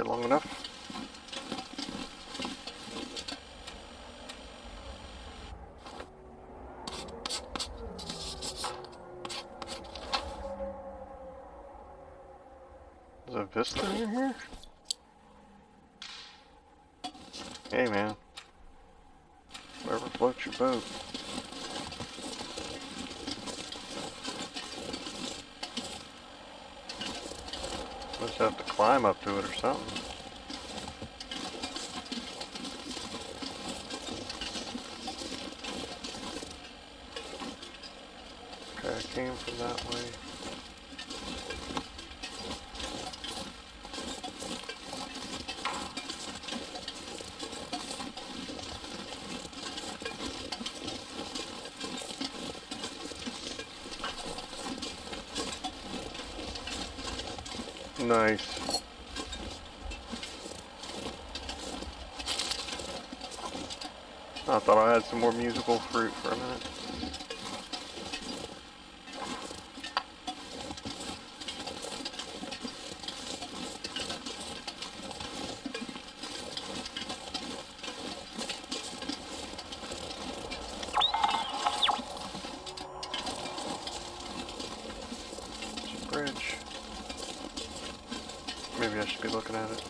it long enough. Is a vista in here? Hey man. Whatever floats your boat. Must have to climb up to it or something. Okay, I came from that way. Nice. I thought I had some more musical fruit for a minute. There's a bridge. Maybe I should be looking at it.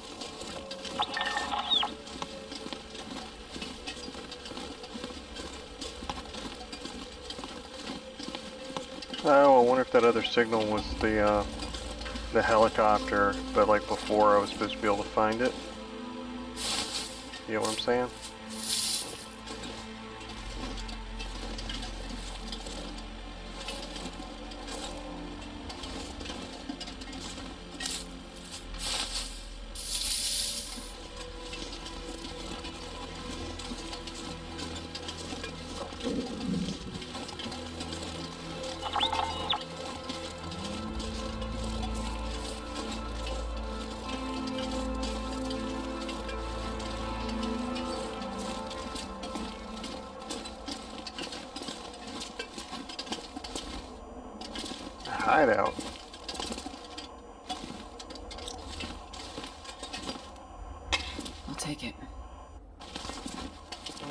Oh, I wonder if that other signal was the helicopter, but like before I was supposed to be able to find it. You know what I'm saying? Hideout. I'll take it.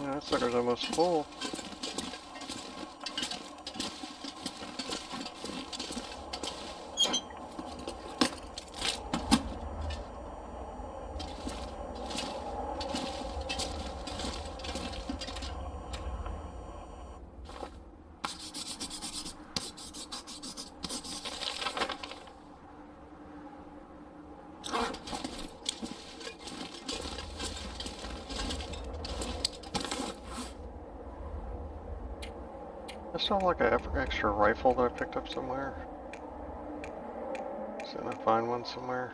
Yeah, that sucker's almost full. I saw like an extra rifle that I picked up somewhere. So I find one somewhere.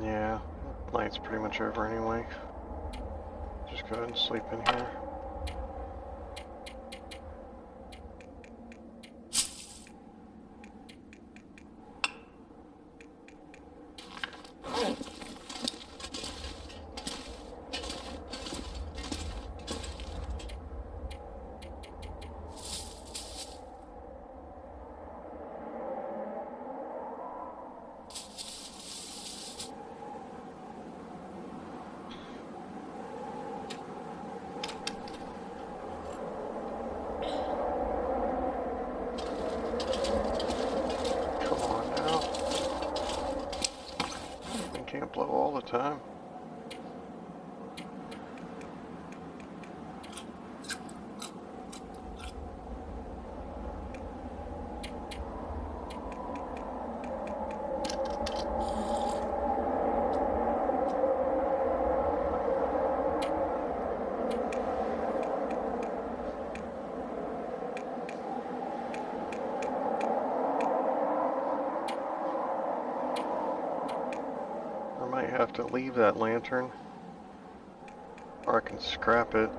Yeah, night's pretty much over anyway. Just go ahead and sleep in here. have to leave that lantern, or I can scrap it.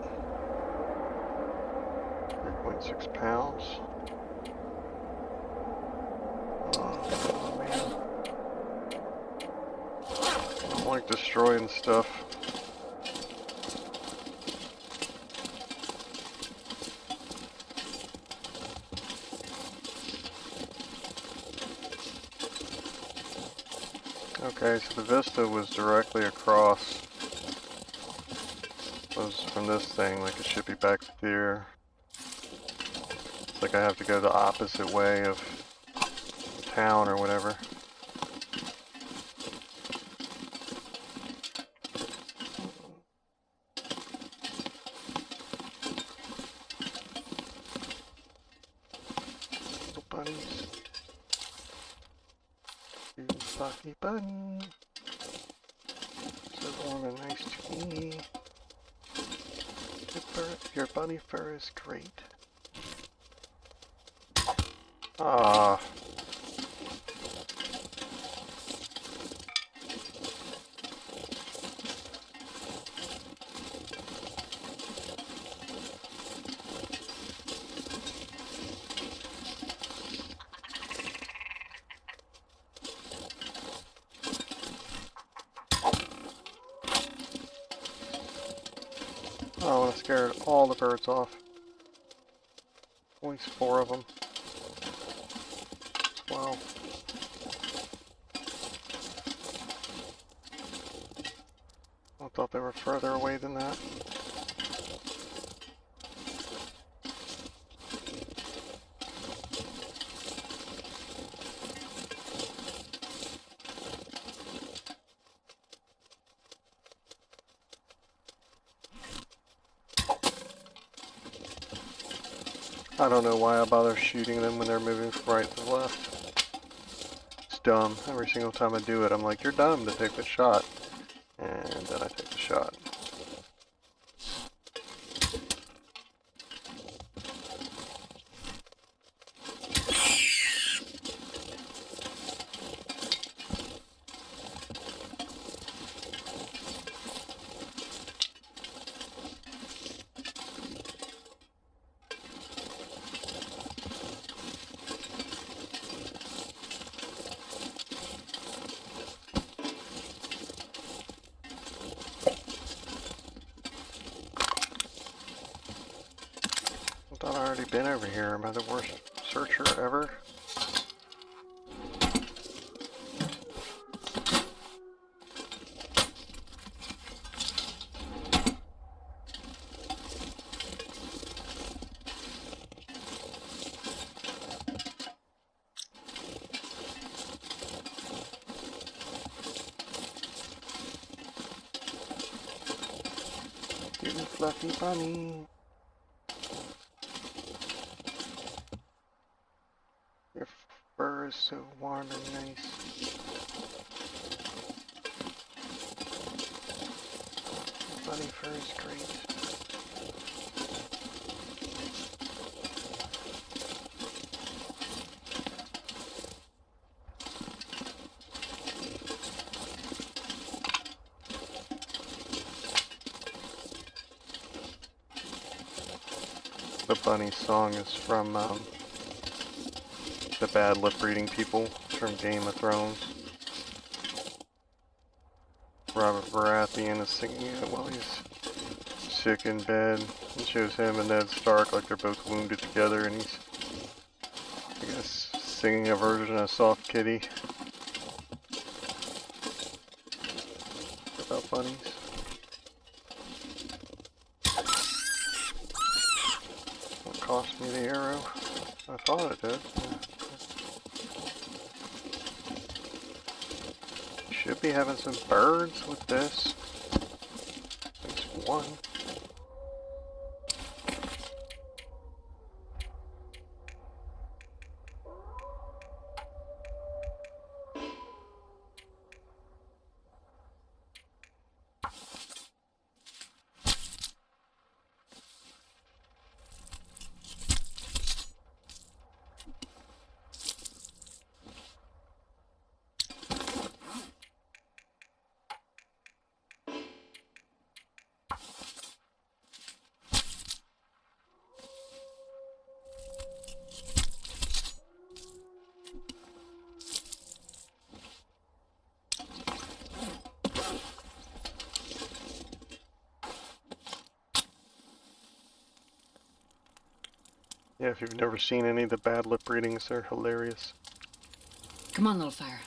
3.6 pounds. Oh man. I don't like destroying stuff. Okay, so the vista was directly across. Was from this thing, like it should be back there. It's like I have to go the opposite way of town or whatever. Little bunnies. You lucky bunny. So warm and nice to me. Your bunny fur is great. Ah. Oh, I scared all the birds off. At least 4 of them. Wow. I thought they were further away than that. I don't know why I bother shooting them when they're moving from right to left. It's dumb. Every single time I do it, I'm like, you're dumb to take the shot. And then I take the shot. I thought I'd already been over here. Am I the worst searcher ever? You fluffy bunny. Your fur is so warm and nice. Bunny fur is great. The bunny song is from the bad lip reading people from Game of Thrones. Robert Baratheon is singing it while he's sick in bed. It shows him and Ned Stark like they're both wounded together, and he's, I guess, singing a version of Soft Kitty about bunnies. What cost me the arrow? I thought it did. Yeah. Should be having some birds with this. At least one. Yeah, if you've never seen any of the bad lip readings, they're hilarious. Come on, little fire.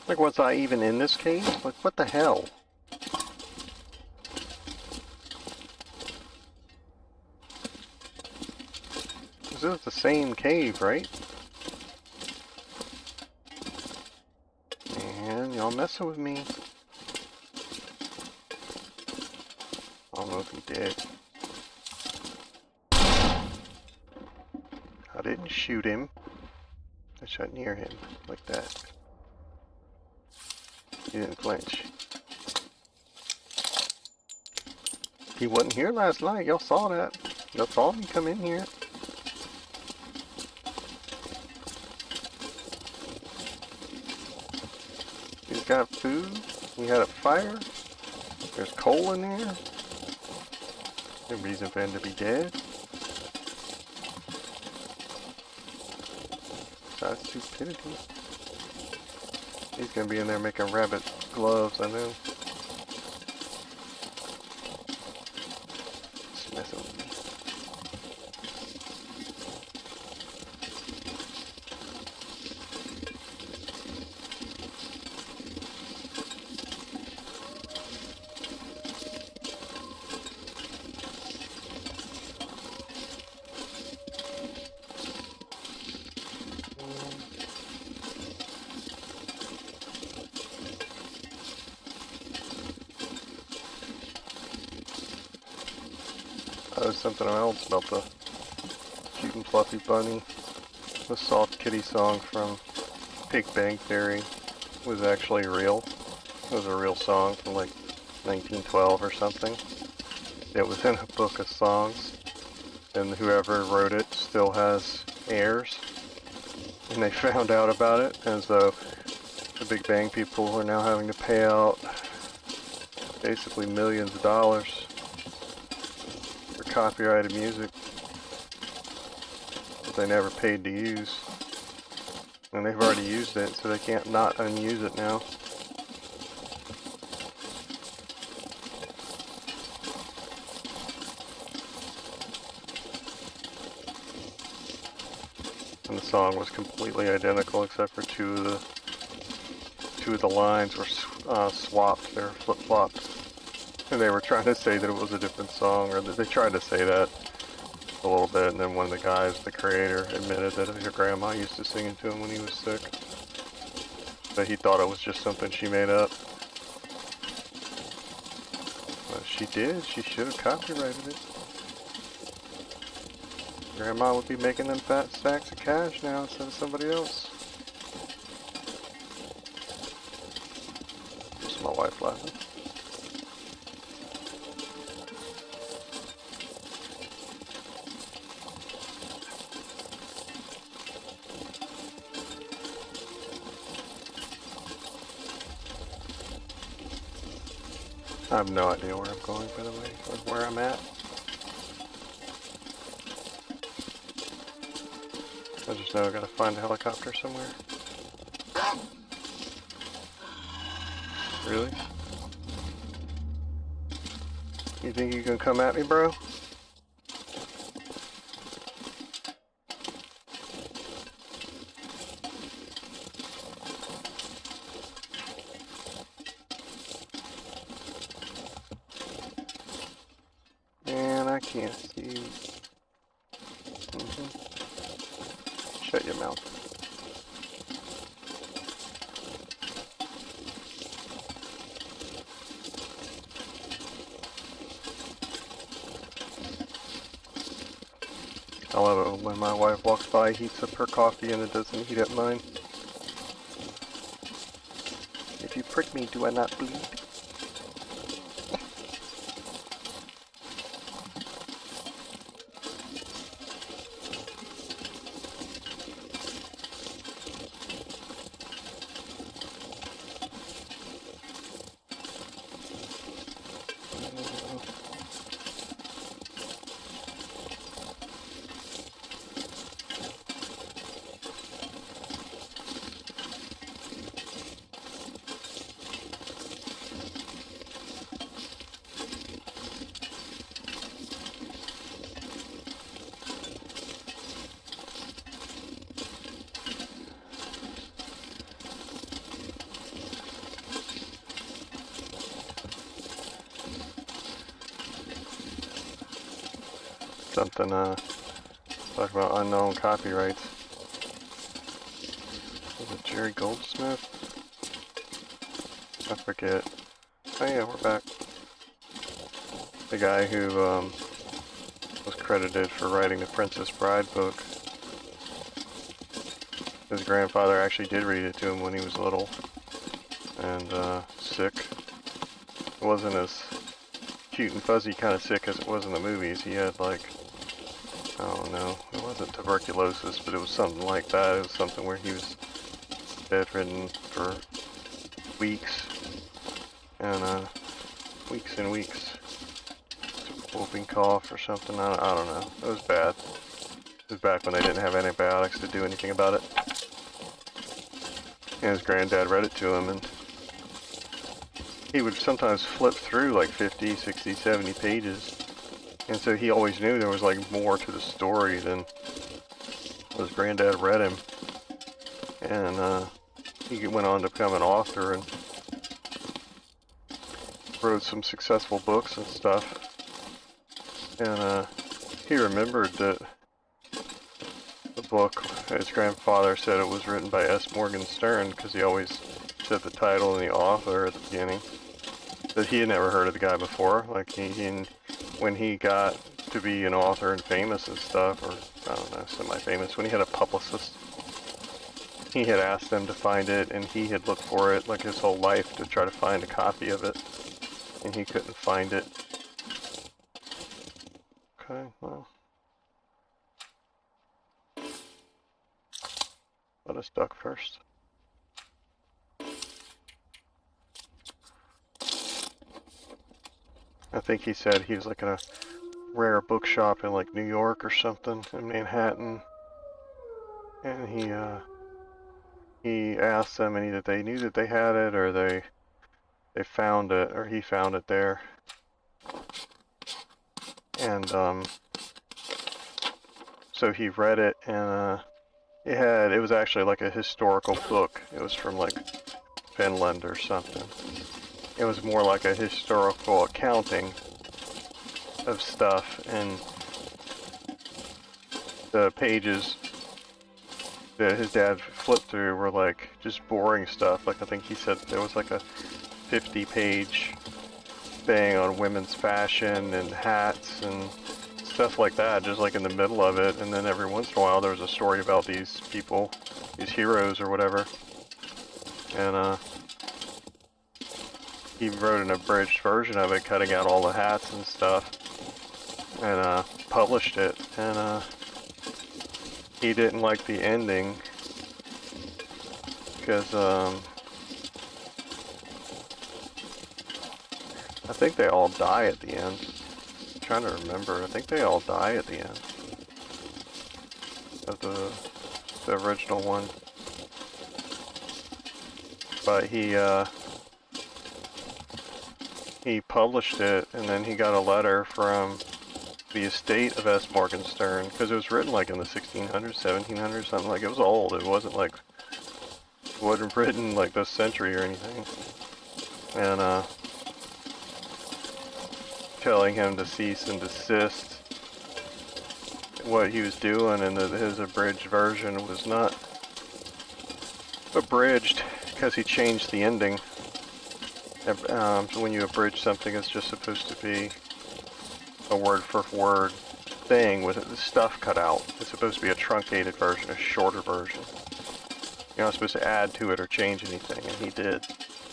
Like, was I even in this cave? Like, what the hell? This is the same cave, right? Man, y'all messing with me. I don't know if he did. I didn't shoot him. I shot near him, like that. He didn't flinch. He wasn't here last night. Y'all saw that. Y'all saw me come in here. He's got food. He had a fire. There's coal in there. No reason for him to be dead. Besides stupidity. He's gonna be in there making rabbit gloves, I know. Just messing with me. There's something else about the cute and fluffy bunny. The soft kitty song from Big Bang Theory was actually real. It was a real song from like 1912 or something. It was in a book of songs, and whoever wrote it still has heirs. And they found out about it, and so the Big Bang people are now having to pay out basically millions of dollars for copyrighted music that they never paid to use. And they've already used it, so they can't not unuse it now. And the song was completely identical except for two of the lines were swapped. They were flip-flopped. And they were trying to say that it was a different song, or that they tried to say that a little bit, and then one of the guys, the creator, admitted that his grandma used to sing it to him when he was sick. But he thought it was just something she made up. But she did. She should have copyrighted it. Grandma would be making them fat stacks of cash now instead of somebody else. just laughing. I have no idea where I'm going, by the way, or where I'm at. I just know I gotta find a helicopter somewhere. Really? You think you can come at me, bro? Man, I can't see you. Shut your mouth. I love it when my wife walks by, heats up her coffee, and it doesn't heat up mine. If you prick me, do I not bleed? Something, talk about unknown copyrights. Was it Jerry Goldsmith? I forget. Oh yeah, we're back. The guy who, was credited for writing the Princess Bride book. His grandfather actually did read it to him when he was little. And, sick. It wasn't as cute and fuzzy kind of sick as it was in the movies. He had, like, I don't know, it wasn't tuberculosis, but it was something like that. It was something where he was bedridden for weeks, and weeks and weeks. Whooping cough or something, I don't know. It was bad. It was back when they didn't have antibiotics to do anything about it. And his granddad read it to him, and he would sometimes flip through like 50, 60, 70 pages. And so he always knew there was like more to the story than his granddad read him. And he went on to become an author and wrote some successful books and stuff. And he remembered that the book, his grandfather said it was written by S. Morgan Stern, because he always said the title and the author at the beginning. That he had never heard of the guy before. Like when he got to be an author and famous and stuff, or I don't know, semi-famous, when he had a publicist, he had asked them to find it, and he had looked for it like his whole life to try to find a copy of it, and he couldn't find it. Okay, well, let us duck first. I think he said he was like in a rare bookshop in like New York or something, in Manhattan, and he asked them, and either they knew that they had it, or they found it, or he found it there. And so he read it, and it was actually like a historical book. It was from like Finland or something. It was more like a historical accounting of stuff, and the pages that his dad flipped through were like just boring stuff. Like I think he said there was like a 50-page thing on women's fashion and hats and stuff like that, just like in the middle of it. And then every once in a while there was a story about these people, these heroes or whatever. And he wrote an abridged version of it, cutting out all the hats and stuff, and published it. And he didn't like the ending because I think they all die at the end. I'm trying to remember. I think they all die at the end of the original one. But he published it, and then he got a letter from the estate of S. Morgenstern, because it was written like in the 1600s, 1700s, something like. It was old. It wasn't like, it wasn't written like this century or anything. And telling him to cease and desist. What he was doing, and his abridged version was not abridged because he changed the ending. So when you abridge something, it's just supposed to be a word-for-word thing with the stuff cut out. It's supposed to be a truncated version, a shorter version. You're not supposed to add to it or change anything, and he did.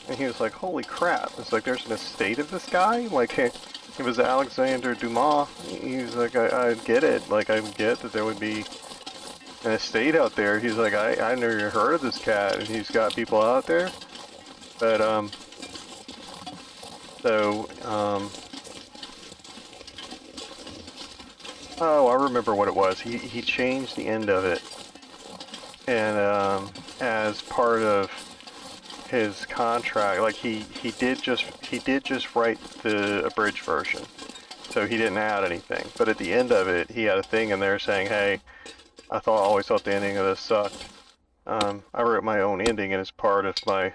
And he was like, holy crap, it's like there's an estate of this guy? Like, it was Alexander Dumas. He's like, I get it. Like, I get that there would be an estate out there. He's like, I never heard of this cat, and he's got people out there. But, oh, I remember what it was. He changed the end of it. And, as part of his contract, like he did just write the abridged version, so he didn't add anything. But at the end of it, he had a thing in there saying, "Hey, always thought the ending of this sucked. I wrote my own ending, and as part of my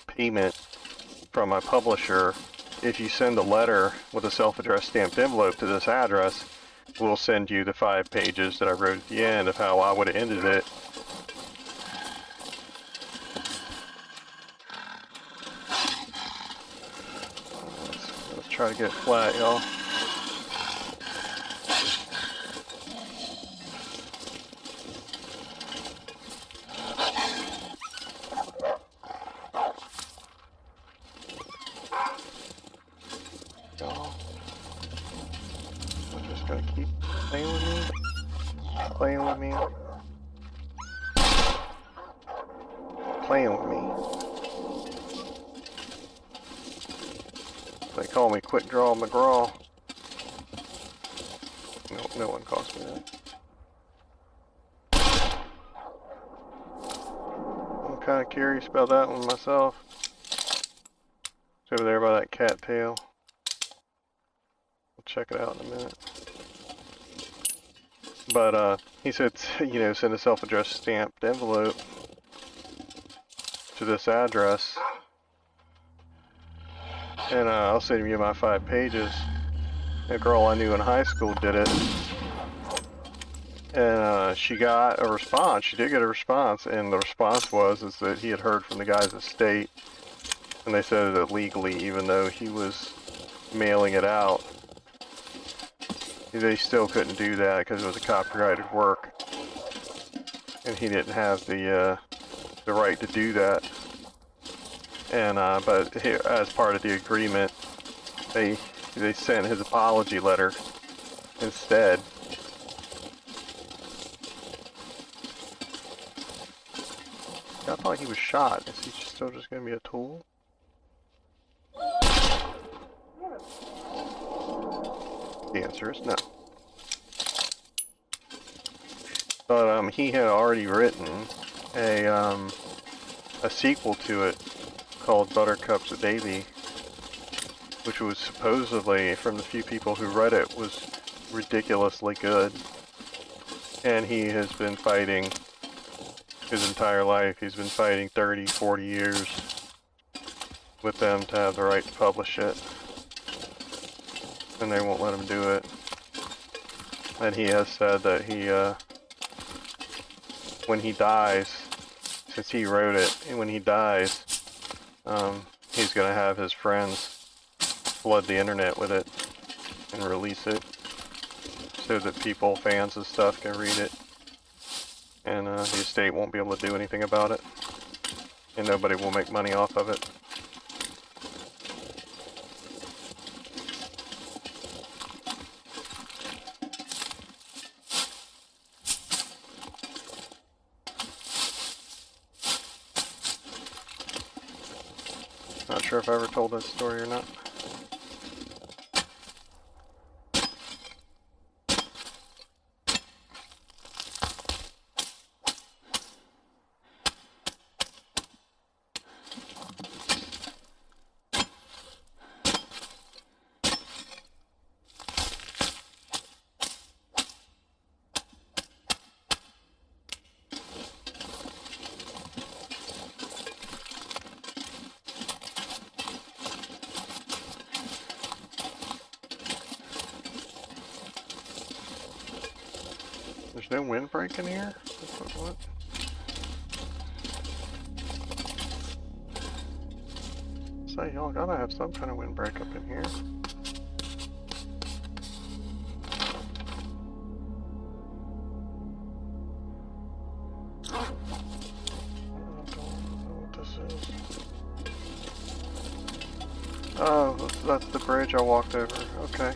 payment from my publisher, if you send a letter with a self-addressed stamped envelope to this address, we'll send you the 5 pages that I wrote at the end of how I would have ended it." Let's try to get it flat, y'all. I'm just gonna keep playing with me. Playing with me. Playing with me. They call me Quick Draw McGraw. No one calls me that. I'm kind of curious about that one myself. It's over there by that cattail. We'll check it out in a minute. But he said, send a self-addressed stamped envelope to this address, and I'll send you my 5 pages. A girl I knew in high school did it, and she got a response. She did get a response, and the response was that he had heard from the guy's estate, and they said that legally, even though he was mailing it out, they still couldn't do that because it was a copyrighted work, and he didn't have the right to do that. And but as part of the agreement, they sent his apology letter instead. I thought he was shot. Is he still just going to be a tool? The answer is no. But he had already written a sequel to it called Buttercup's Baby, which was supposedly, from the few people who read it, was ridiculously good. And he has been fighting his entire life. He's been fighting 30, 40 years with them to have the right to publish it. And they won't let him do it. And he has said that when he dies, since he wrote it, and when he dies, he's going to have his friends flood the internet with it and release it so that people, fans and stuff, can read it. And the estate won't be able to do anything about it. And nobody will make money off of it. Not sure if I ever told that story or not. There's no windbreak in here? What? Say, y'all gotta have some kind of windbreak up in here. I don't know what this is. Oh, that's the bridge I walked over. Okay.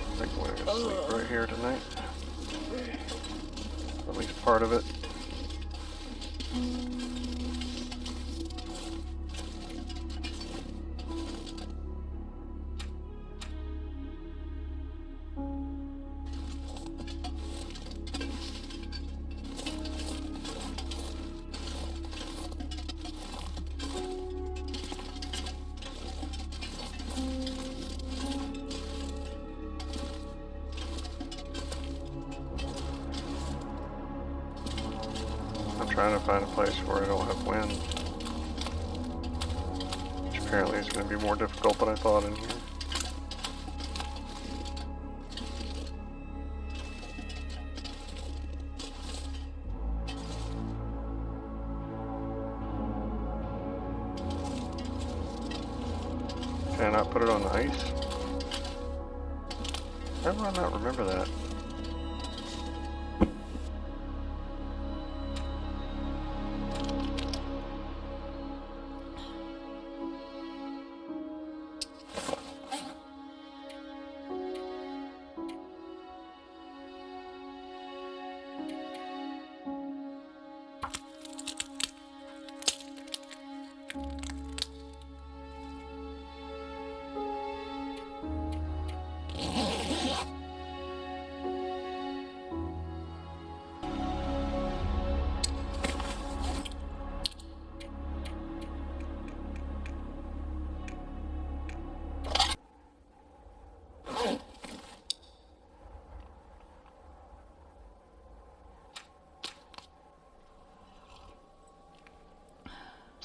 I think we're gonna sleep right here tonight. At least part of it. I'm trying to find a place where I don't have wind. Which apparently is going to be more difficult than I thought in here. Can I not put it on ice? How do I not remember that?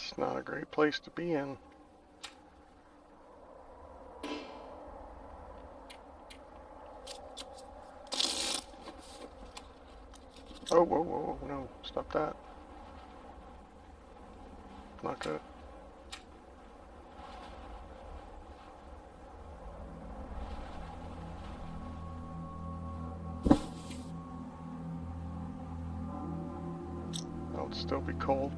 It's not a great place to be in. Oh, whoa, whoa, whoa, no, stop that. Not good. It'll still be cold.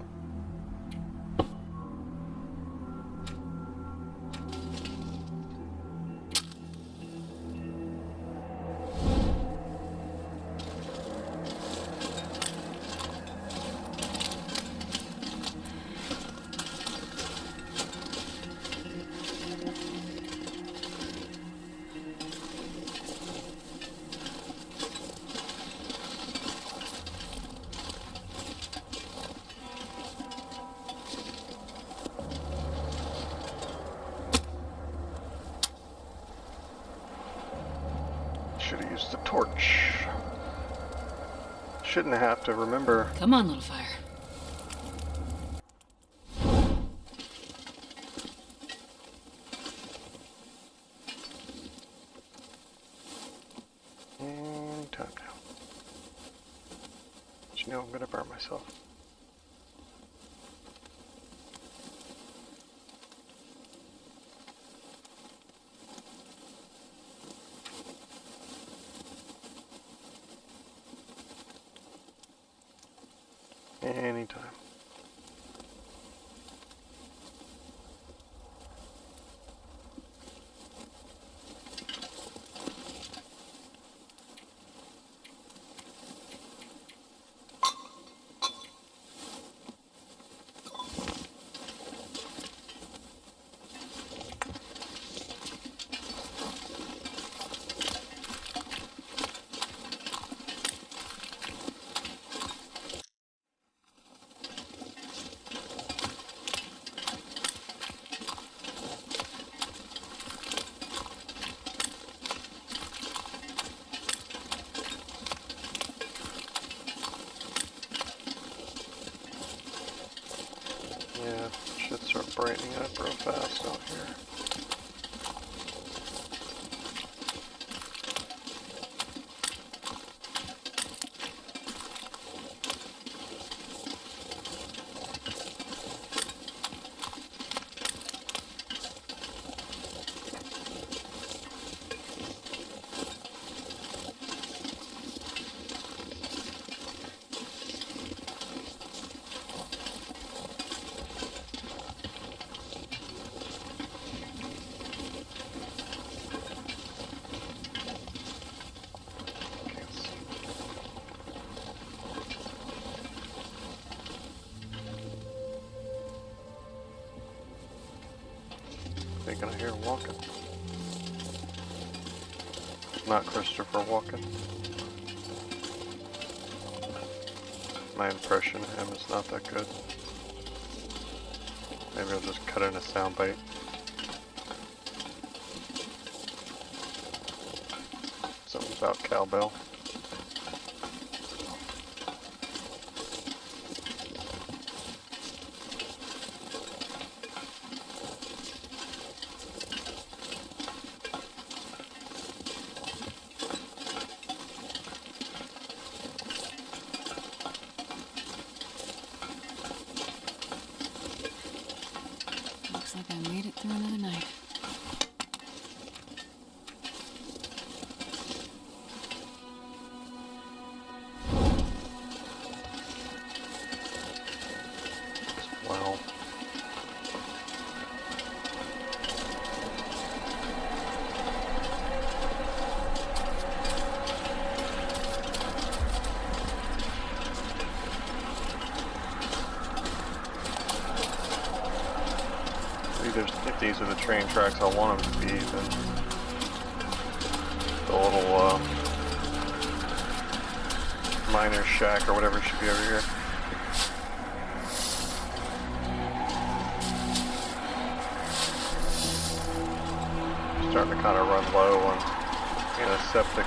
Should have used the torch. Shouldn't have to remember. Come on, little fire. Anytime now. But you know I'm gonna burn myself. Anytime. Should start brightening up real fast out here. Thinking I hear him walking. Not Christopher walking. My impression of him is not that good. Maybe I'll just cut in a soundbite. Something about cowbell. Looks like I made it through another night. Wow. If these are the train tracks I want them to be, then the little miner's shack or whatever should be over here. Starting to kind of run low on antiseptic.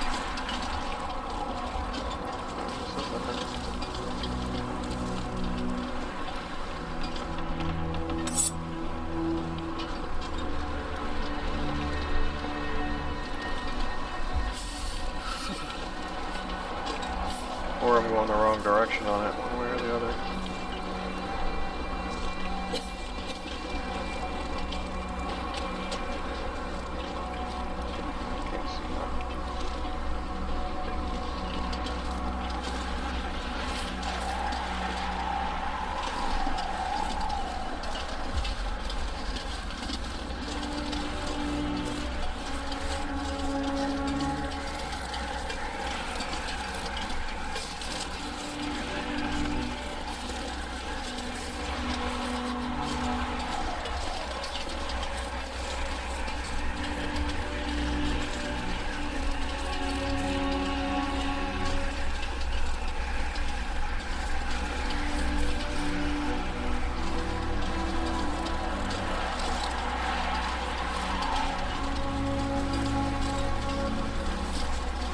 Or I'm going the wrong direction on it, one way or the other. Can't see that.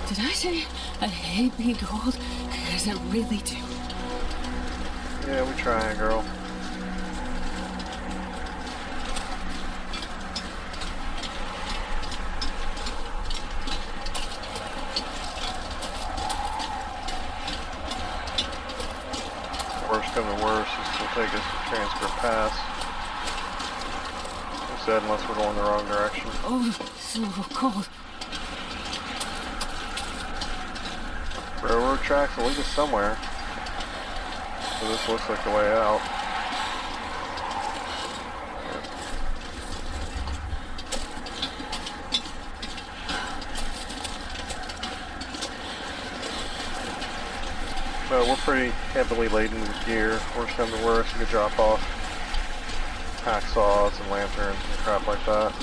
Did I say I hate being cold? Because I really do. Yeah, we're trying, girl. Worst come to worst, this will take us to transfer pass. Like I said, unless we're going the wrong direction. Oh, so cold. Railroad tracks will lead us somewhere. So this looks like the way out. So we're pretty heavily laden with gear. Worst come to worst, we could drop off hacksaws and lanterns and crap like that.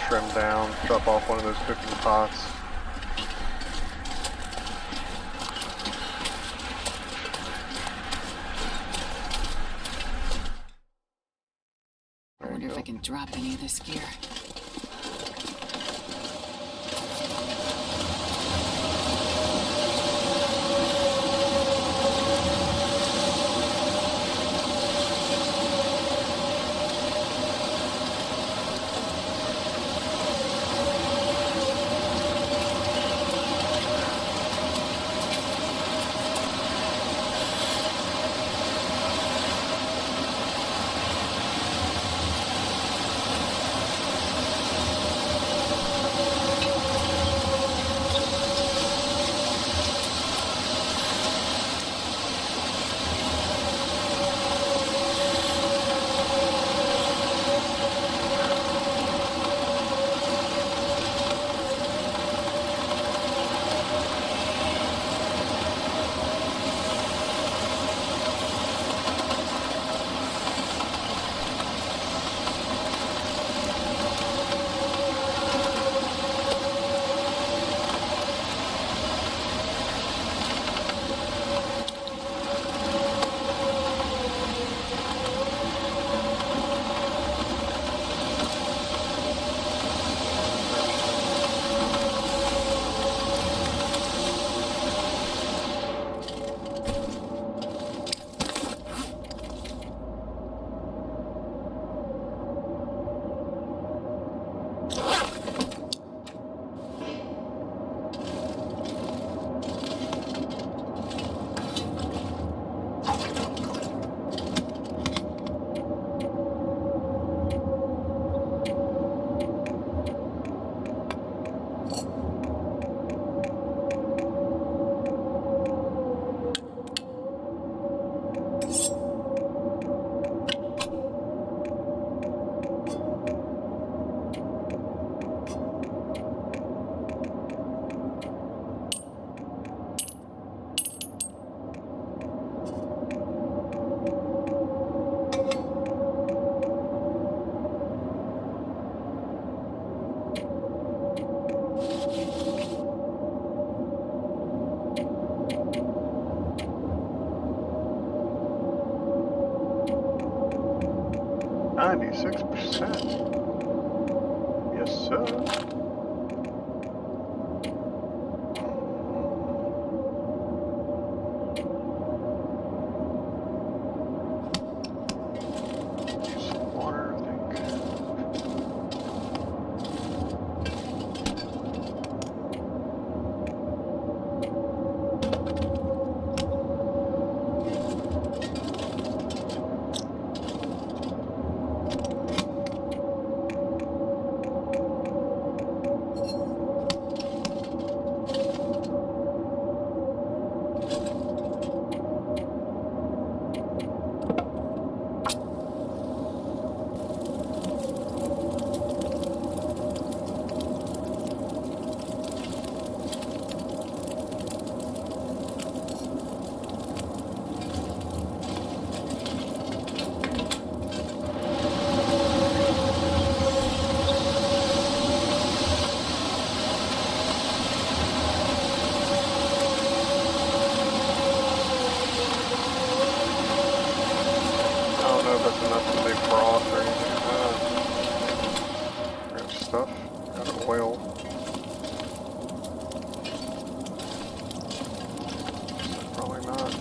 Trim down, drop off one of those cooking pots. I wonder if I can drop any of this gear. 96%. Yes, sir. Use some water, I think. I don't know if that's enough to make broth or anything like that. Got stuff. Got oil. Probably not.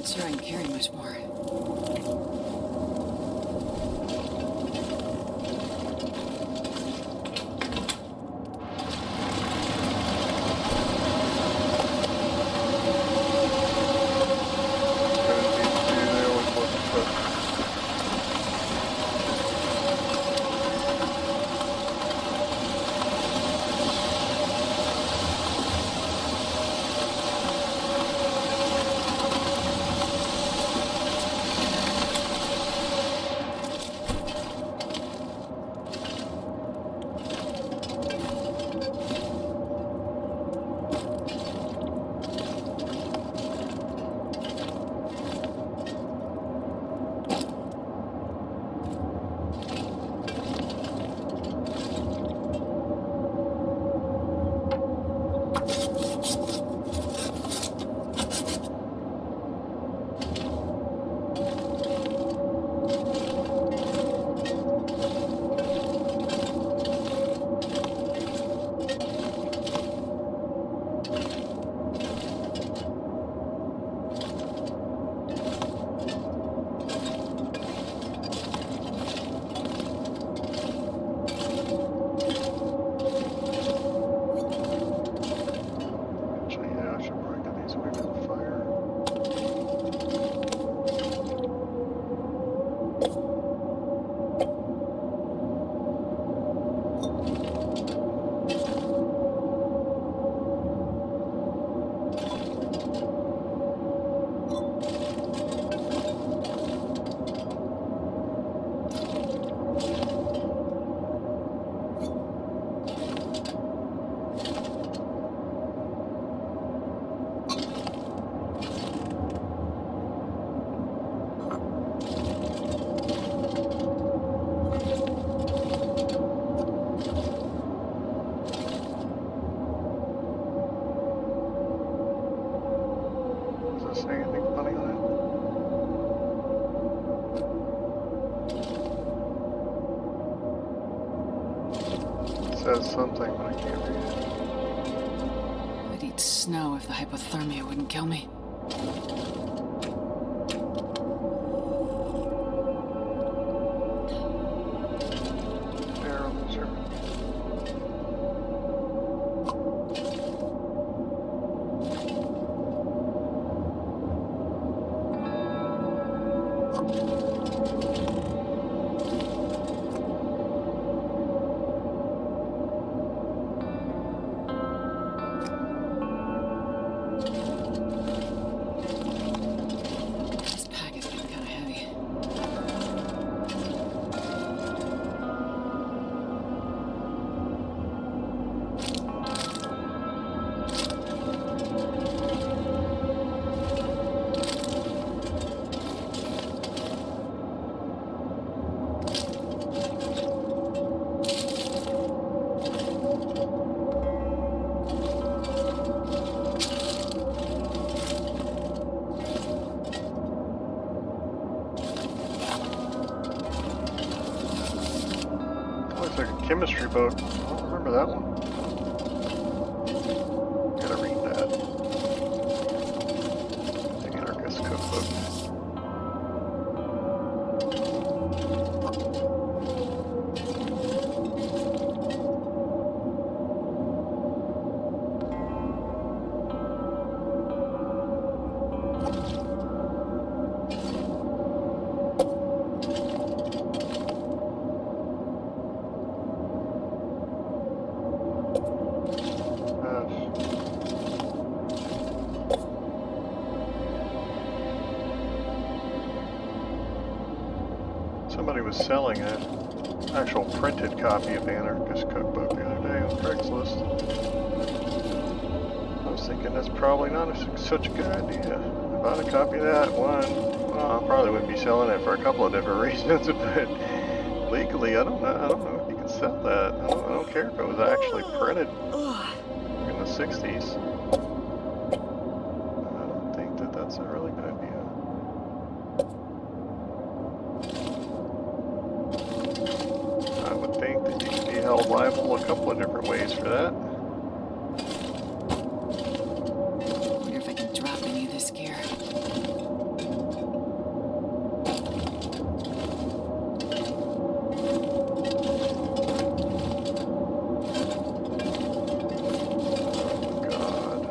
Sure, I can carry much more. says something, but I can't read it. I'd eat snow if the hypothermia wouldn't kill me. Arrow loser. This packet's getting kind of heavy. Looks like a chemistry book. I don't remember that one. Gotta read that. The anarchist cookbook. Somebody was selling an actual printed copy of the Anarchist Cookbook the other day on Craigslist. I was thinking that's probably not such a good idea. I bought a copy of that one. Well, I probably wouldn't be selling it for a couple of different reasons, but legally, I don't know if you can sell that. I don't care if it was actually printed in the 60s. I don't think that that's a really good idea. I would think that you could be held liable a couple of different ways for that. Wonder if I can drop any of this gear. God.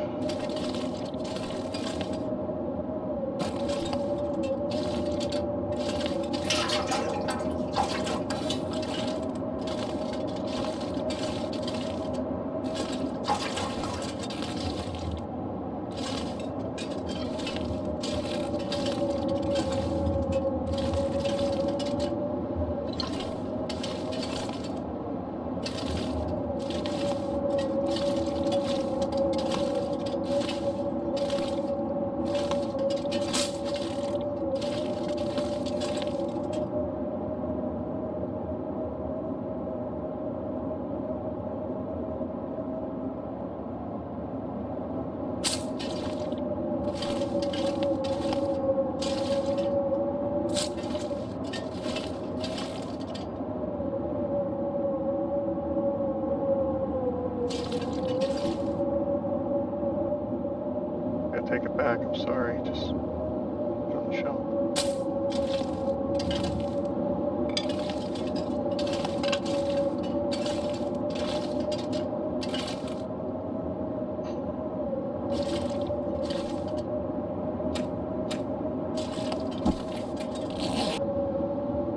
Take it back, I'm sorry, just put it on the shelf.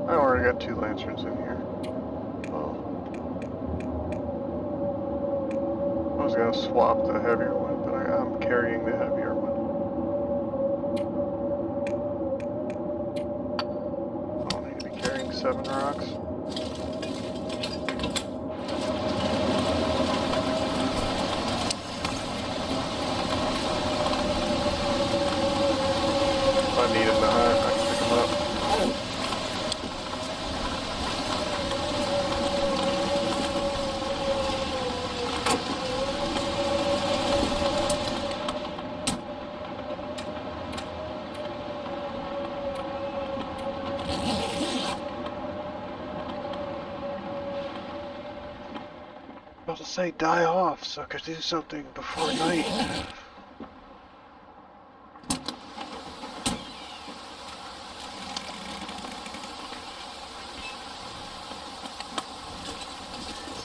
I already got 2 lanterns in here. Oh. I was gonna swap the heavier one, but I'm carrying the heavier one. I don't need to be carrying 7 rocks. If I need them to hunt, I can pick them up. About to say die off so I could do something before night.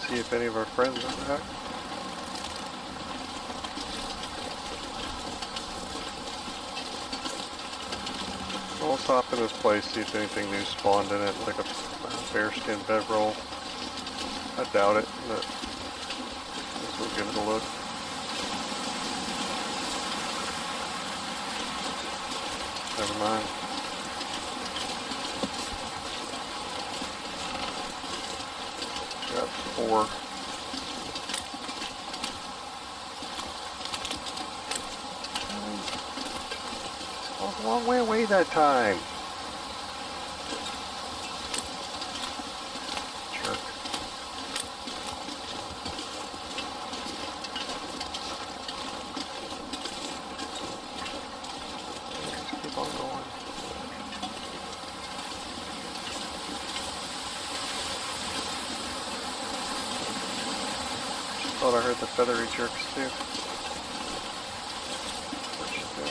See if any of our friends are back. We'll stop in this place, see if anything new spawned in it, like a bearskin bedroll. I doubt it, but we'll give it a look. Never mind. Got 4. Oh, a long way away that time. Jerk. Let's keep on going. Thought I heard the feathery jerks too. What you do?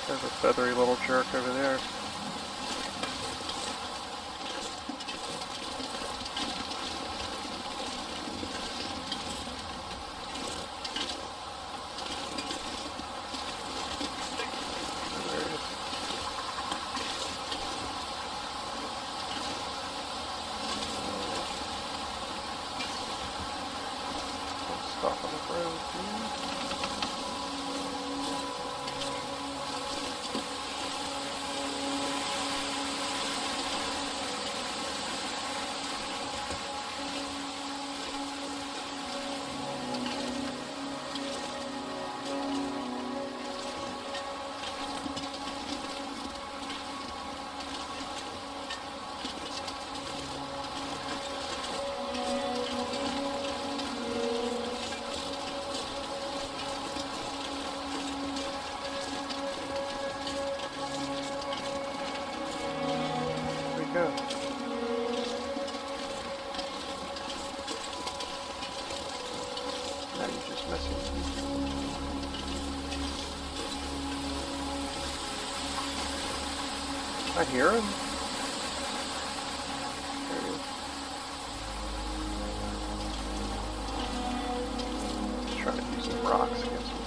There's a feathery little jerk over there. There it is. Don't stop on the road, please. Go. Now you're just messing with me. I hear him. There he is. Just trying to use some rocks against him.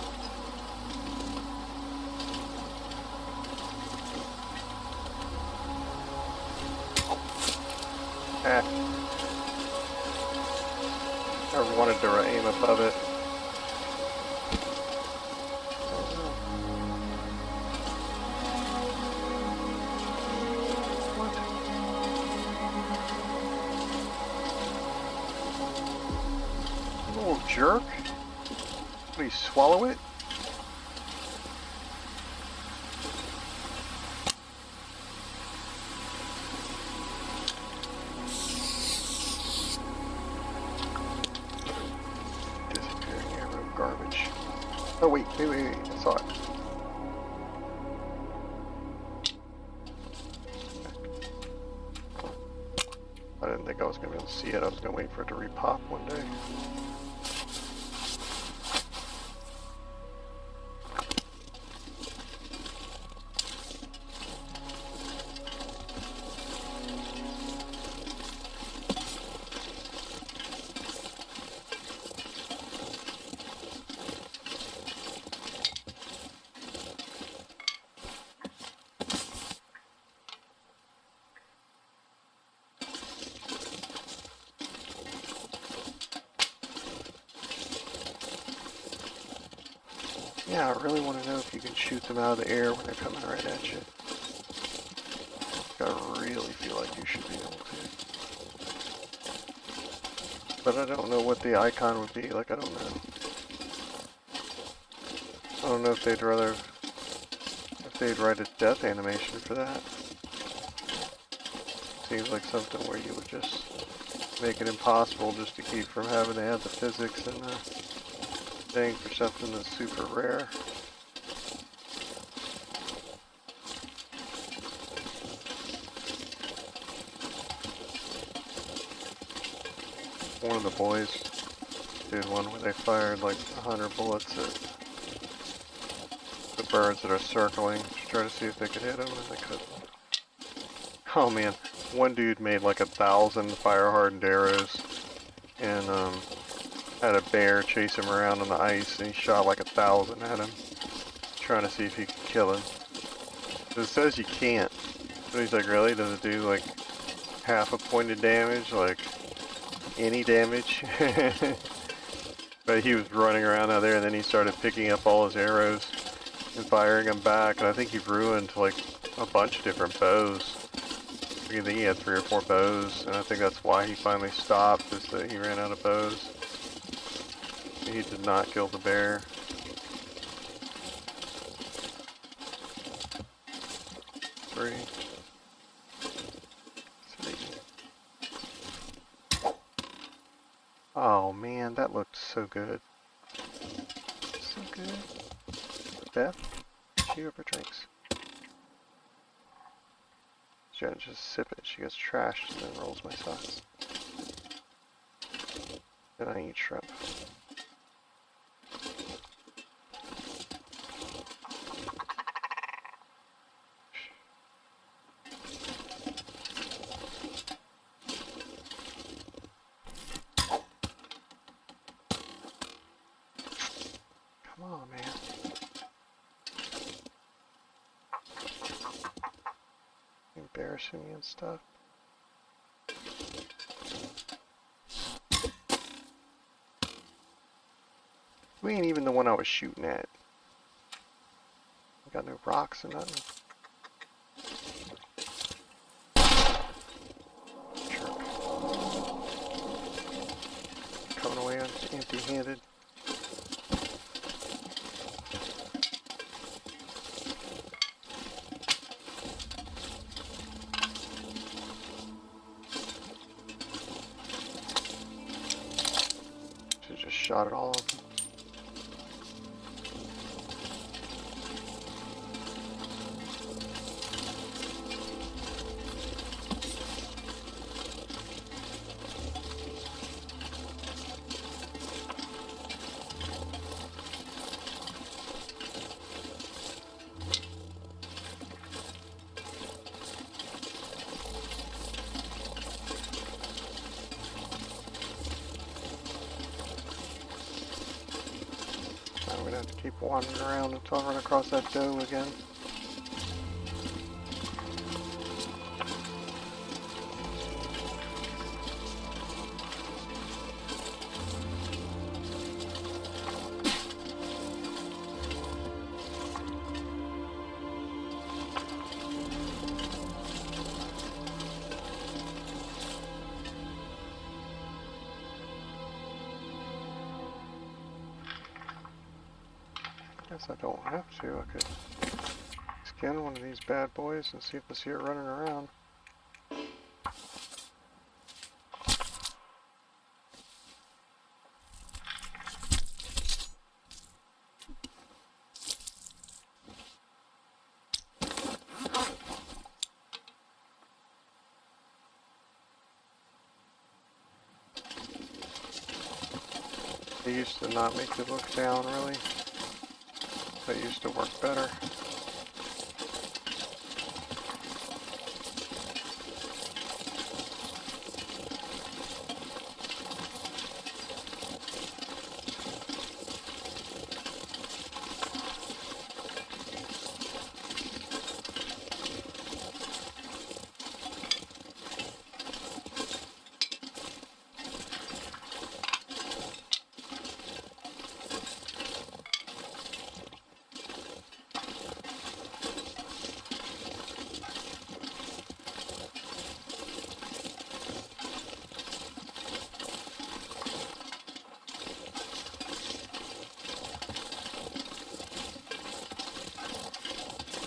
I wanted to aim above it. What? Little jerk? Did he swallow it? Oh wait, wait, I saw it. I didn't think I was going to be able to see it. I was going to wait for it to repop one day. Yeah, I really want to know if you can shoot them out of the air when they're coming right at you. I really feel like you should be able to. But I don't know what the icon would be, like I don't know. I don't know if they'd rather, if they'd write a death animation for that. Seems like something where you would just make it impossible just to keep from having to add the physics and the thing for something that's super rare. One of the boys did one where they fired like 100 bullets at the birds that are circling to try to see if they could hit them, and they couldn't. Oh man, one dude made like 1,000 fire-hardened arrows and had a bear chase him around on the ice, and he shot like 1,000 at him, trying to see if he could kill him. But it says you can't. So he's like, really? Does it do like half a point of damage? Like any damage? But he was running around out there, and then he started picking up all his arrows and firing them back, and I think he ruined like a bunch of different bows. I think he had 3 or 4 bows, and I think that's why he finally stopped, is that he ran out of bows. He did not kill the bear. Three. Oh man, that looked so good. So good. Beth, she over drinks. She's gonna just sip it. She gets trashed and then rolls my socks. Then I eat shrimp. Come on, man. Embarrassing me and stuff. We ain't even the one I was shooting at. Got no rocks or nothing. Jerk. Coming away empty-handed. Should've just shot it all of them. I'm gonna have to keep wandering around until I run across that doe again. Guess I don't have to. I could scan one of these bad boys and see if I see it running around. They used to not make it look down really. That used to work better.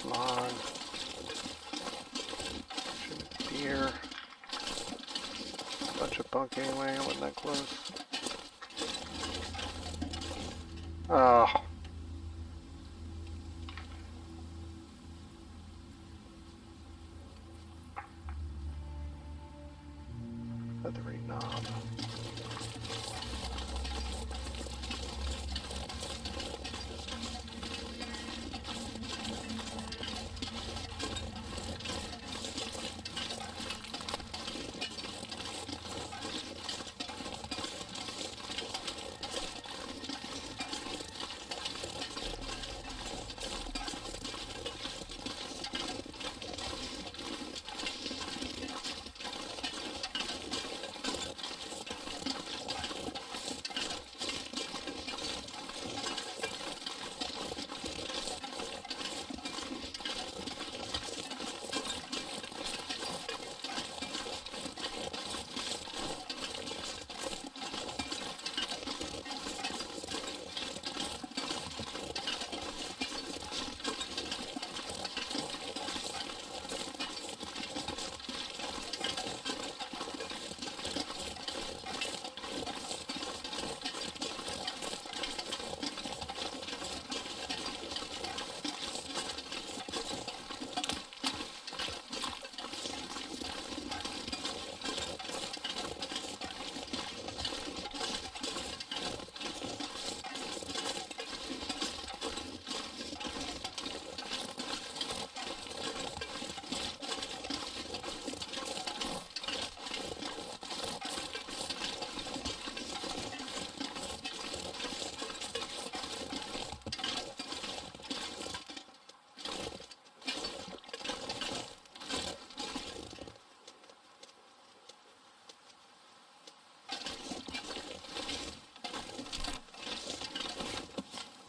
Come on. Shoot deer. Bunch of bunk anyway, I wasn't that close. Oh. At the right knob.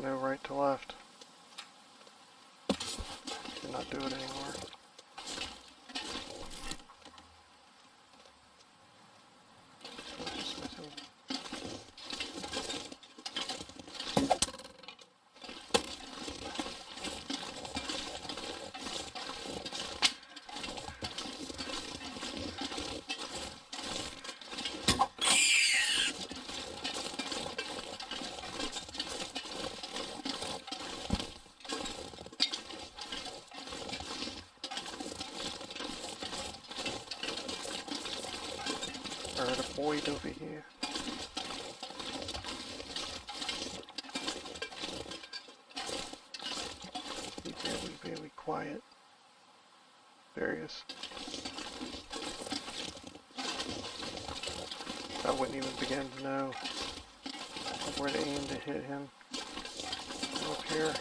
No right to left. Cannot do it anymore. Just missing. Heard a void over here. Be very, very quiet. There he is. I wouldn't even begin to know where to aim to hit him. Up here.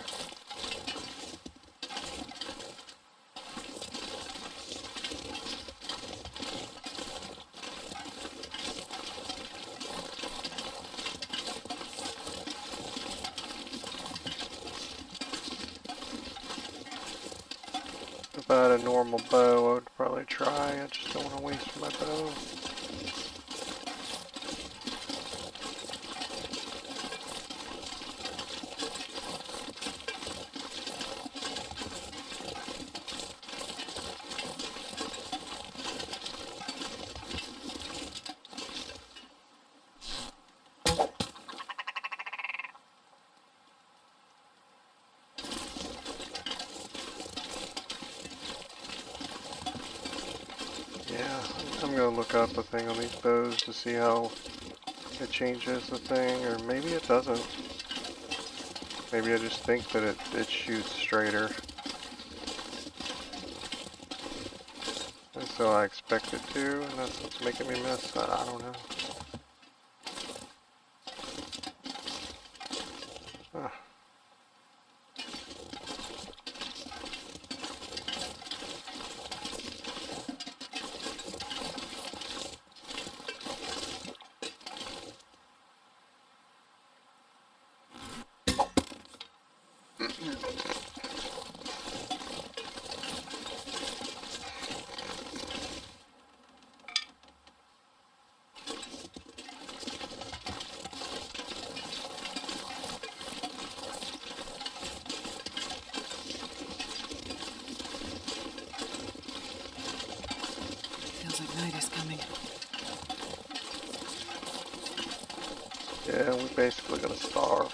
If I had a normal bow, I would probably try. I just don't want to waste my bow. Yeah, I'm gonna look up a thing on these bows to see how it changes the thing, or maybe it doesn't. Maybe I just think that it shoots straighter. And so I expect it to, and that's what's making me miss. I don't know. Ah. Feels like night is coming. Yeah, we're basically gonna starve.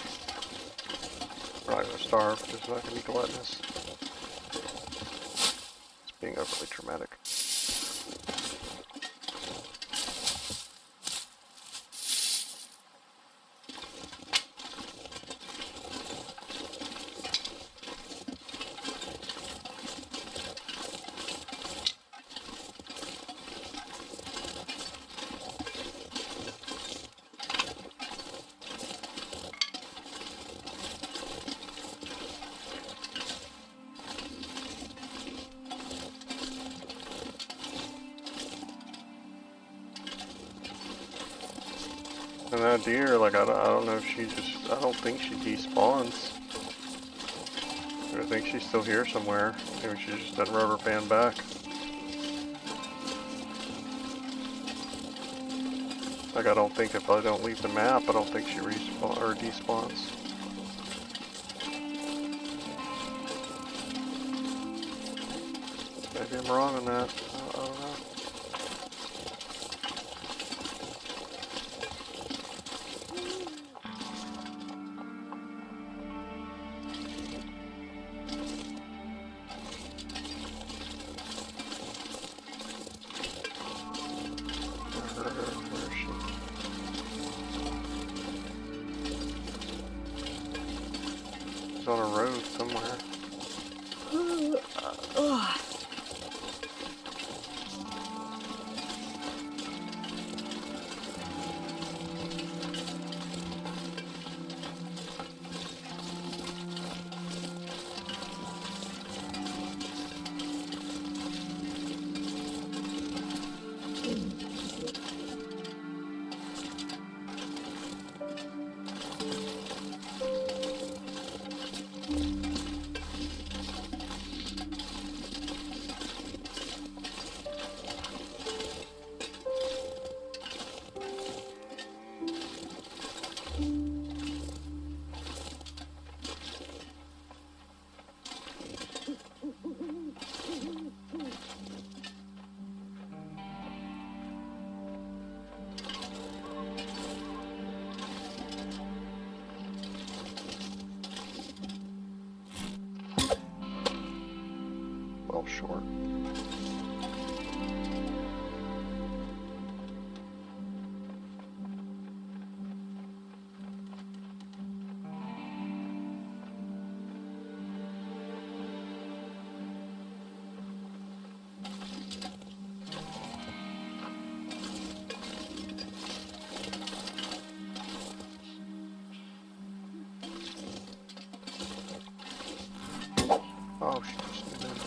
We're not gonna starve, just not gonna be gluttonous. It's being overly dramatic. And that deer, like, I don't know if she just, I don't think she despawns. I think she's still here somewhere. Maybe she just doesn't rubber band back. Like, I don't think if I don't leave the map, I don't think she respawn or despawns. Maybe I'm wrong on that. I don't know. Where is she? She's on a road somewhere. Well, short. Oh, she just moved.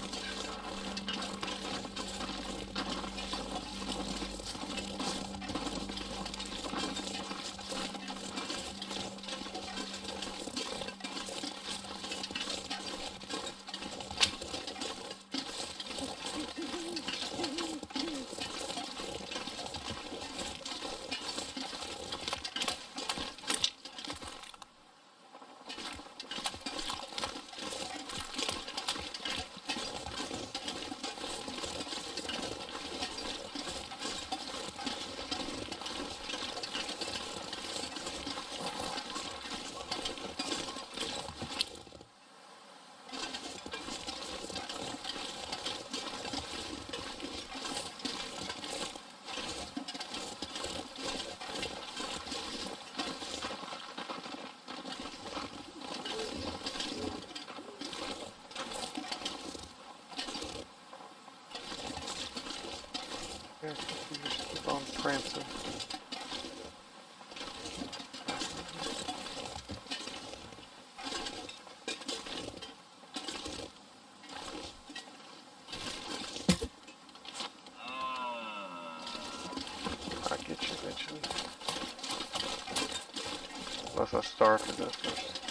Unless I start for this first.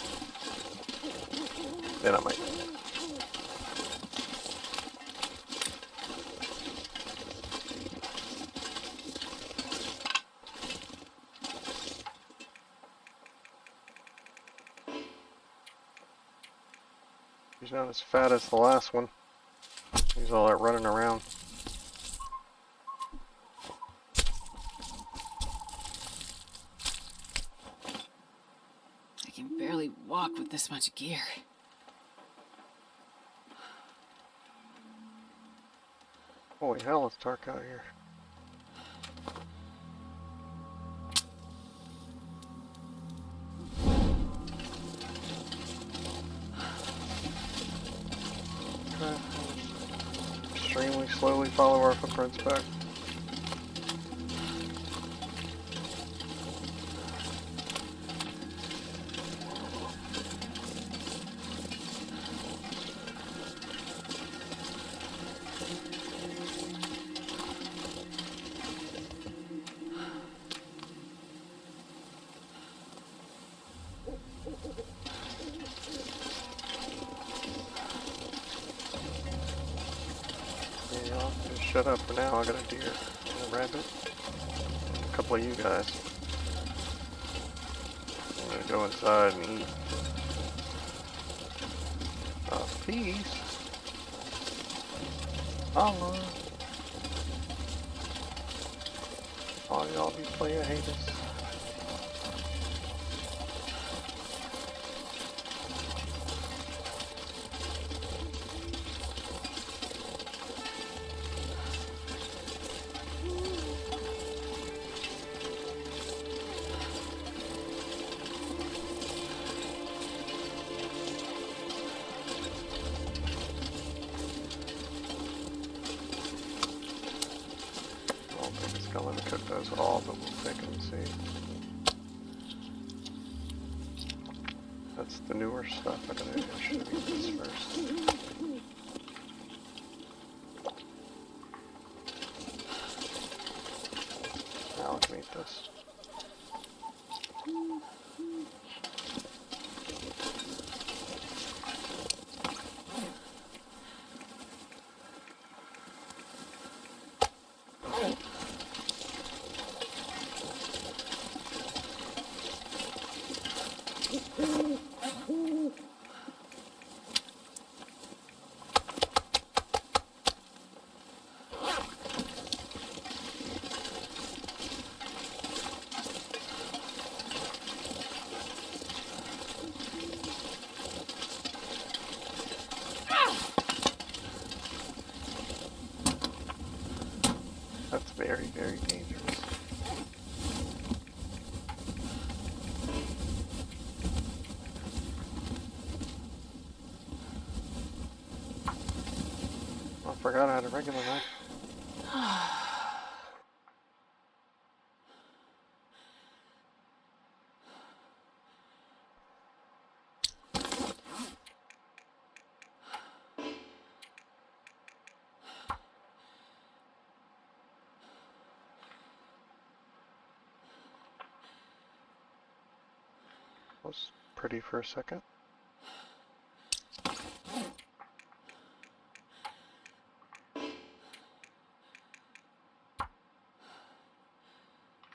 Then I might. He's not as fat as the last one. He's all that running around. I can barely walk with this much gear. Holy hell, it's dark out here. Okay. Extremely slowly follow our footprints back. Yeah, I'll just shut up for now. I got a deer and a rabbit. And a couple of you guys. I'm gonna go inside and eat. Peace. Allah. All y'all be player haters. Gonna let me cook those all, but we'll take and see. That's the newer stuff. I should eat this first. Now let's eat this. That's very, very dangerous. I forgot I had a regular knife. Was pretty for a second.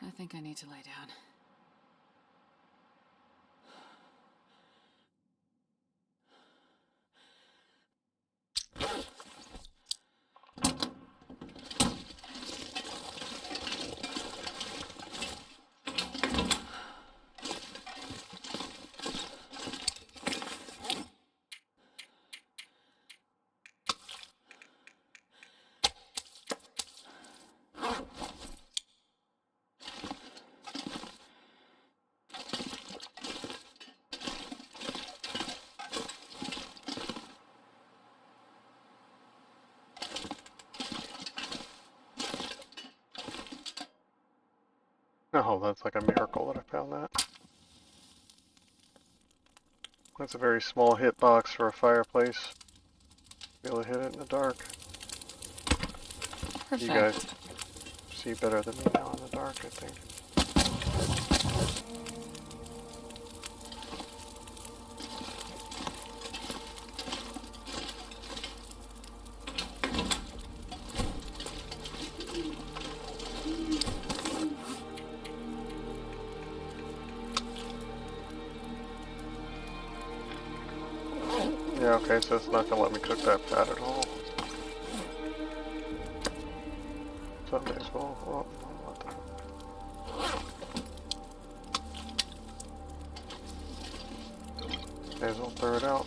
I think I need to lay down. Oh, that's like a miracle that I found that. That's a very small hitbox for a fireplace. Be able to hit it in the dark. Perfect. You guys see better than me now in the dark, I think. Yeah, okay, so it's not gonna let me cook that fat at all. So I may as well. Well, what the... May as well throw it out.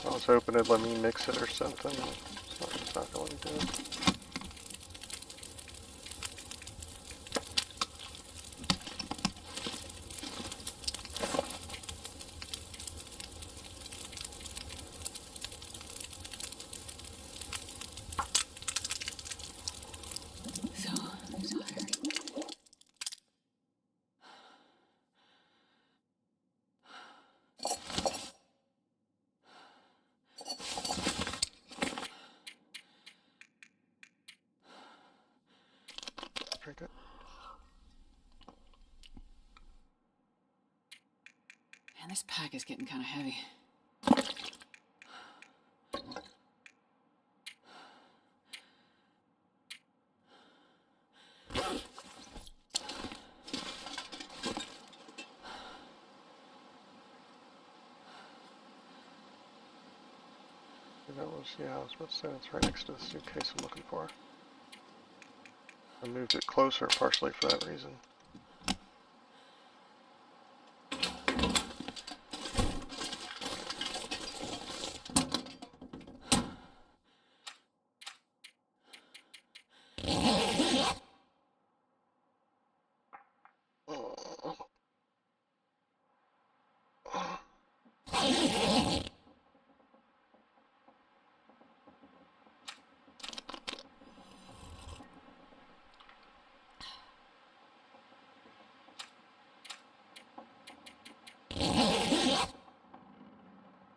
I was hoping it'd let me mix it or something. So it's not gonna let me do it. So tired. Drink it. Man, this pack is getting kind of heavy. That was, yeah, I was about to say it's right next to the suitcase I'm looking for. I moved it closer partially for that reason.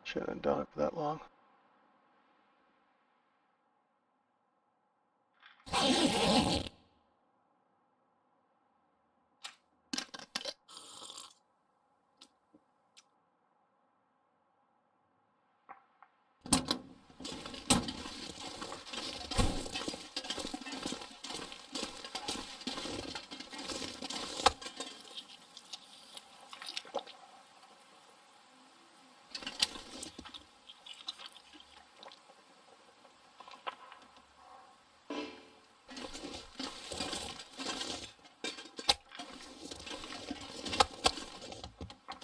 Shouldn't have done it for that long.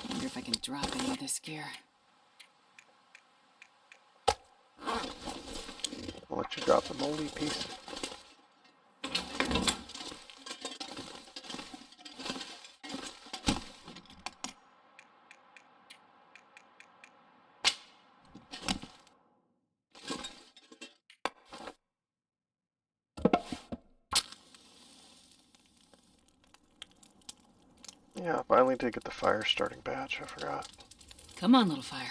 I wonder if I can drop any of this gear. I'll let you drop the moldy piece. Yeah, I finally did get the fire starting batch, I forgot. Come on, little fire.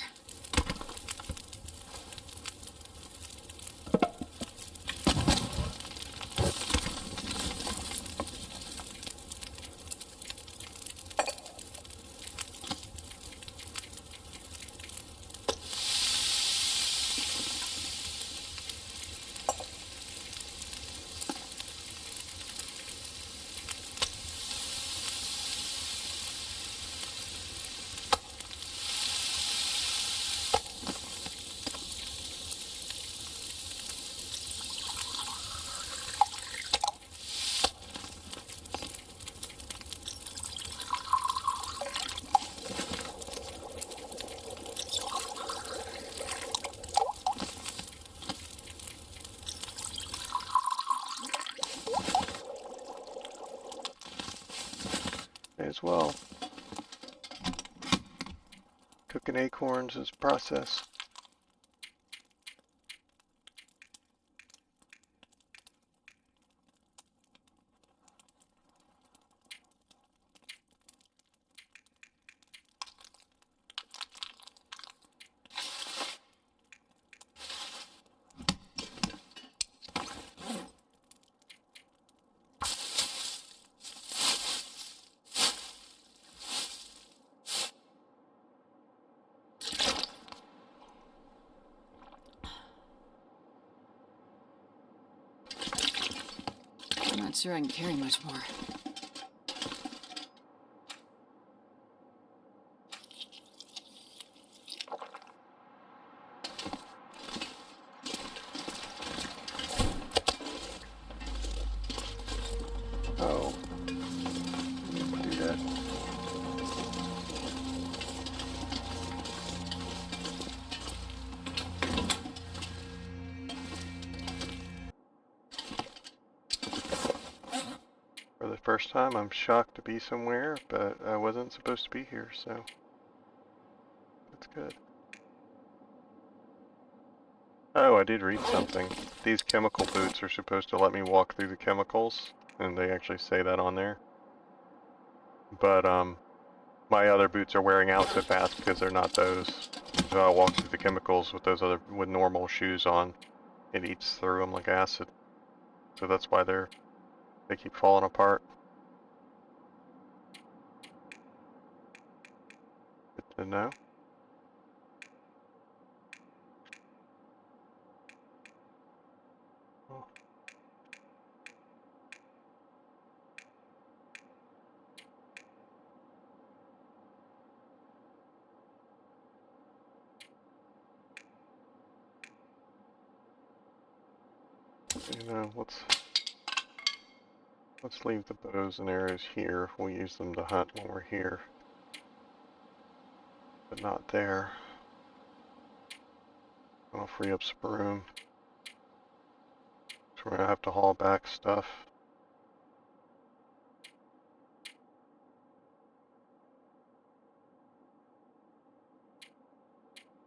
May as well. Cooking acorns is process. I'm not sure I can carry much more. Oh. Do that. For the first time, I'm shocked to be somewhere, but I wasn't supposed to be here, so that's good. Oh, I did read something. These chemical boots are supposed to let me walk through the chemicals, and they actually say that on there. But, my other boots are wearing out so fast because they're not those. So I'll walk through the chemicals with with normal shoes on. It eats through them like acid. So that's why they keep falling apart. Good to know. Oh. You know, let's leave the bows and arrows here. We'll use them to hunt when we're here, but not there. I'll free up some room. So we're gonna have to haul back stuff.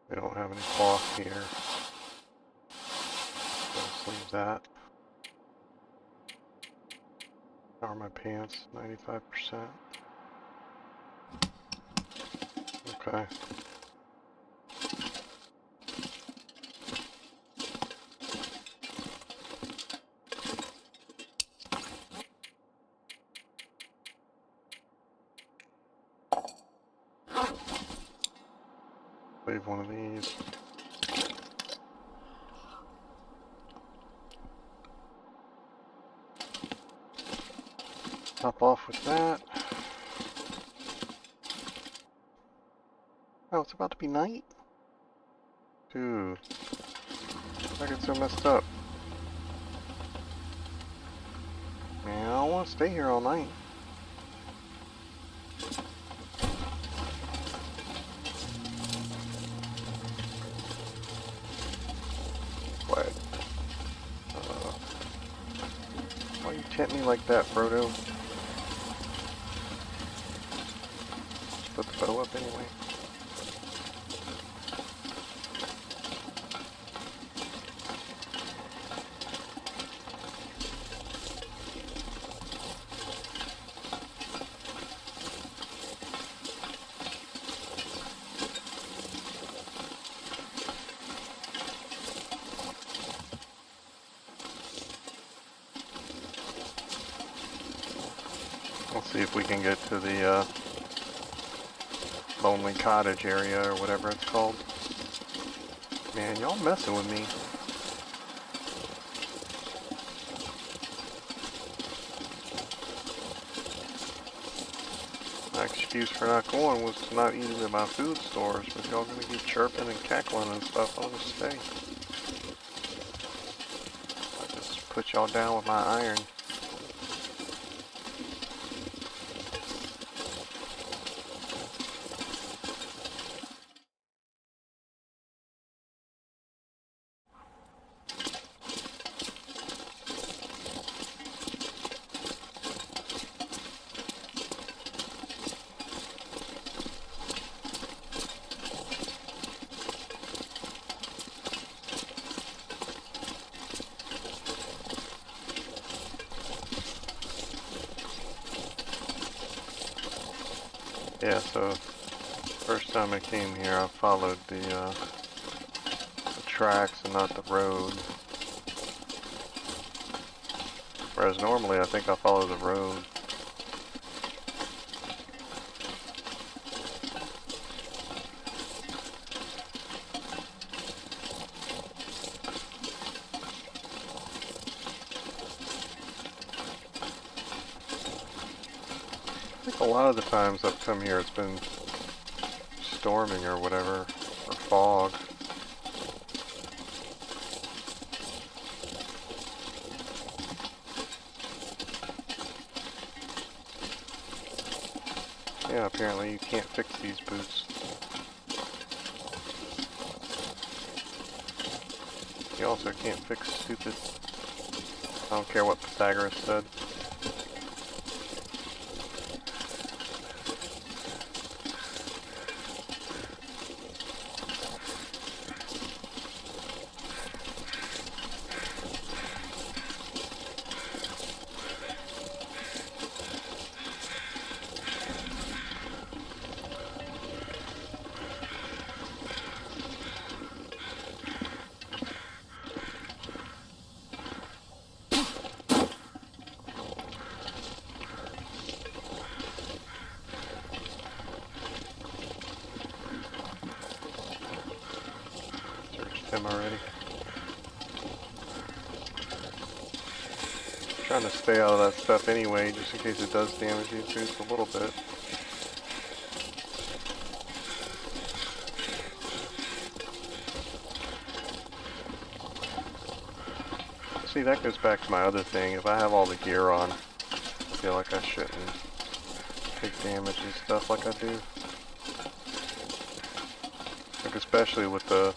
We don't have any cloth here. Let's leave that. How are my pants? 95%. Okay. Leave one of these. Top off with that. Oh, it's about to be night? Dude. I get so messed up. Man, I don't want to stay here all night. What? Why you tempt me like that, Frodo? Just put the bow up anyway. Let's see if we can get to the Lonely Cottage area or whatever it's called. Man, y'all messing with me. My excuse for not going was to not eat at my food stores, but y'all gonna keep chirping and cackling and stuff. I'll just stay. I'll just put y'all down with my iron. Yeah, so first time I came here, I followed the tracks and not the road. Whereas normally I think I follow the road. I think a lot of the times I've come here it's been storming or whatever, or fog. Yeah, apparently you can't fix these boots. You also can't fix stupid... I don't care what Pythagoras said. Searched him already. Trying to stay out of that stuff anyway, just in case it does damage these boots a little bit. See, that goes back to my other thing. If I have all the gear on, I feel like I shouldn't take damage and stuff like I do. Like especially with the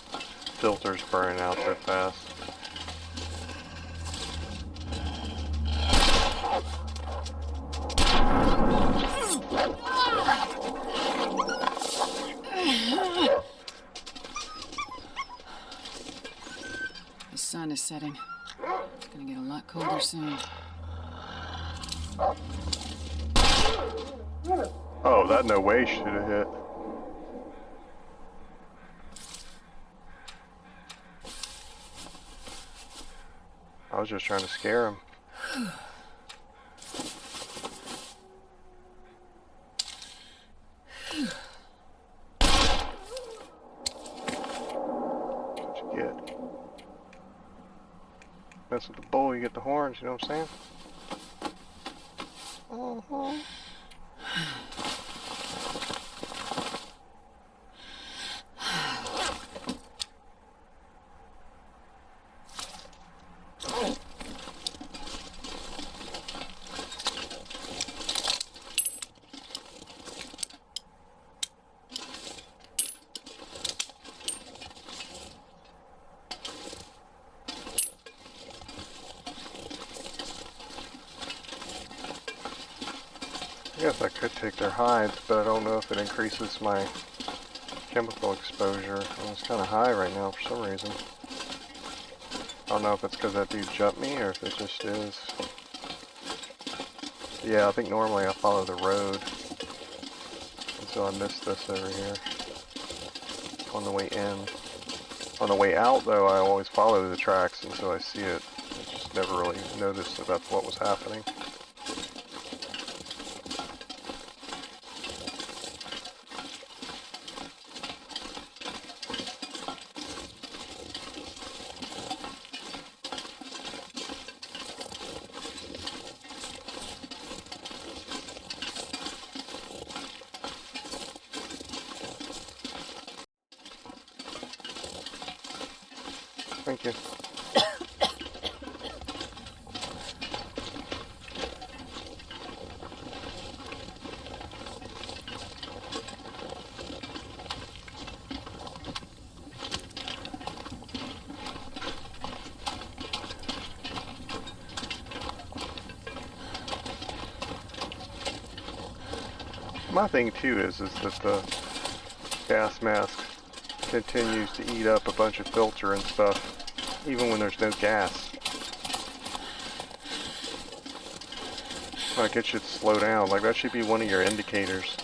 filters burning out so fast. The sun is setting. It's gonna get a lot colder soon. Oh, that no way should have hit. I was just trying to scare him. What'd you get? Mess with the bull, you get the horns, you know what I'm saying? I guess I could take their hides, but I don't know if it increases my chemical exposure. It's kind of high right now for some reason. I don't know if it's because that dude jumped me or if it just is. Yeah, I think normally I follow the road. And so I missed this over here. On the way in. On the way out though, I always follow the tracks and so I see it. I just never really noticed that that's what was happening. Thank you. My thing too is that the gas mask continues to eat up a bunch of filter and stuff, even when there's no gas. Like it should slow down, like that should be one of your indicators.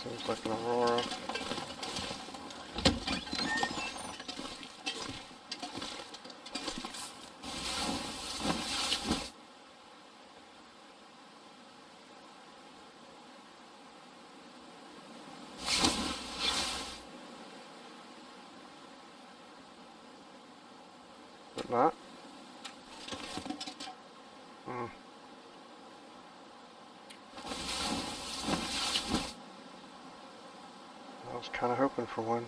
Seems like an aurora. Not? Hmm. I was kind of hoping for one.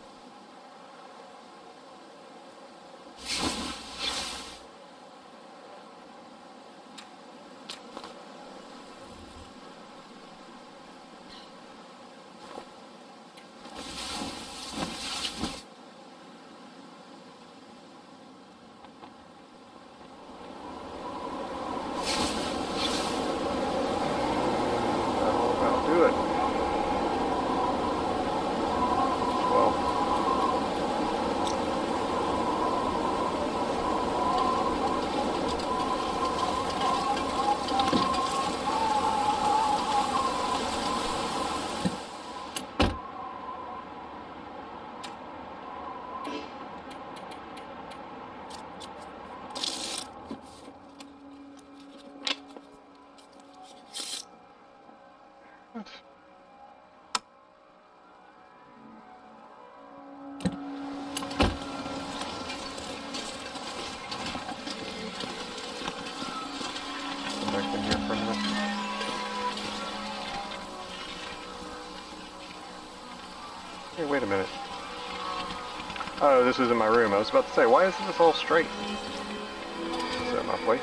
That'll do it. Well. What? Go back in here for a minute. Hey, wait a minute. Oh, this is in my room. I was about to say, why isn't this all straight? Is that my place?